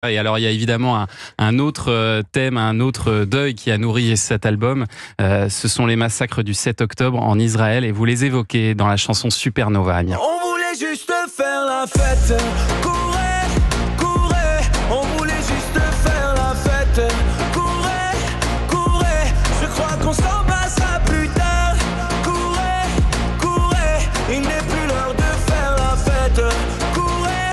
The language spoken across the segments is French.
Et alors, il y a évidemment un autre thème, un autre deuil qui a nourri cet album. Ce sont les massacres du 7 octobre en Israël et vous les évoquez dans la chanson Supernova, Amir. On voulait juste faire la fête, courez, courez. On voulait juste faire la fête, courez, courez. Je crois qu'on s'embrassera plus tard, courez, courez. Il n'est plus l'heure de faire la fête, courez,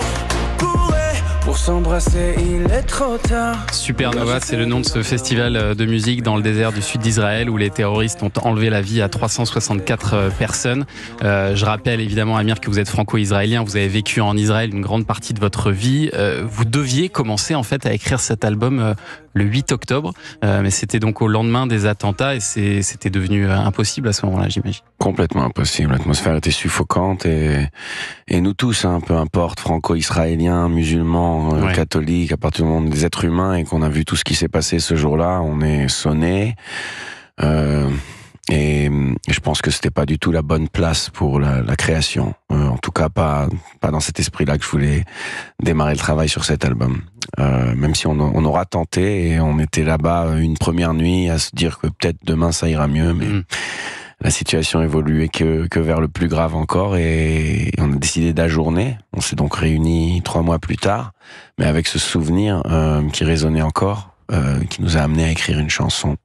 courez. Pour s'embrasser, il est trop tard. Supernova, c'est le nom de ce festival de musique dans le désert du sud d'Israël où les terroristes ont enlevé la vie à 364 personnes. Je rappelle évidemment, Amir, que vous êtes franco-israélien, vous avez vécu en Israël une grande partie de votre vie. Vous deviez commencer en fait à écrire cet album le 8 octobre, mais c'était donc au lendemain des attentats et c'était devenu impossible à ce moment-là, j'imagine. Complètement impossible, l'atmosphère était suffocante et nous tous, peu importe, franco-israéliens, musulmans, Ouais. catholiques, à partir du moment des êtres humains et qu'on a vu tout ce qui s'est passé ce jour-là, on est sonnés. Et je pense que c'était pas du tout la bonne place pour la création. En tout cas, pas dans cet esprit-là que je voulais démarrer le travail sur cet album. Même si on aura tenté et on était là-bas une première nuit à se dire que peut-être demain ça ira mieux, mais la situation évoluait que vers le plus grave encore et on a décidé d'ajourner. On s'est donc réunis 3 mois plus tard, mais avec ce souvenir qui résonnait encore, qui nous a amené à écrire une chanson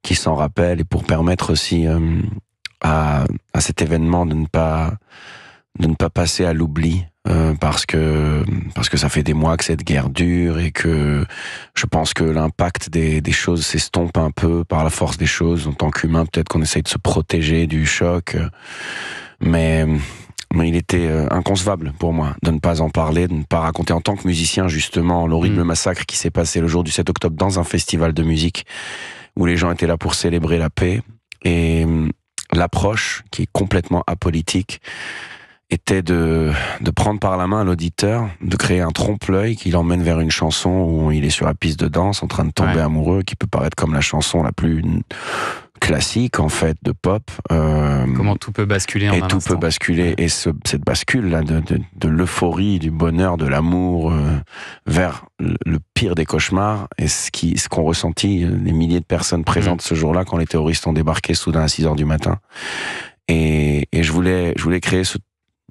qui s'en rappelle et pour permettre aussi à cet événement de ne pas passer à l'oubli parce que ça fait des mois que cette guerre dure et que je pense que l'impact des choses s'estompe un peu par la force des choses. En tant qu'humain, peut-être qu'on essaye de se protéger du choc, mais il était inconcevable pour moi de ne pas en parler, de ne pas raconter en tant que musicien justement l'horrible massacre qui s'est passé le jour du 7 octobre dans un festival de musique où les gens étaient là pour célébrer la paix. Et l'approche, qui est complètement apolitique, était de prendre par la main l'auditeur, de créer un trompe-l'œil qui l'emmène vers une chanson où il est sur la piste de danse, en train de tomber amoureux, qui peut paraître comme la chanson la plus classique, en fait, de pop. Comment tout peut basculer en un instant. Et tout peut basculer. Et cette bascule-là de l'euphorie, du bonheur, de l'amour, vers le pire des cauchemars, et ce qu'ont ressenti les milliers de personnes présentes ce jour-là quand les terroristes ont débarqué soudain à 6h du matin. Et je voulais créer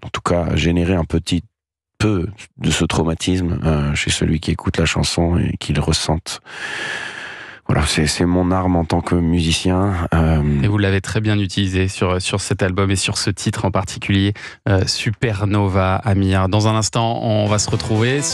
en tout cas, générer un petit peu de ce traumatisme chez celui qui écoute la chanson et qui le ressente. Voilà, c'est mon arme en tant que musicien. Et vous l'avez très bien utilisé sur cet album et sur ce titre en particulier, Supernova, Amir. Dans un instant, on va se retrouver.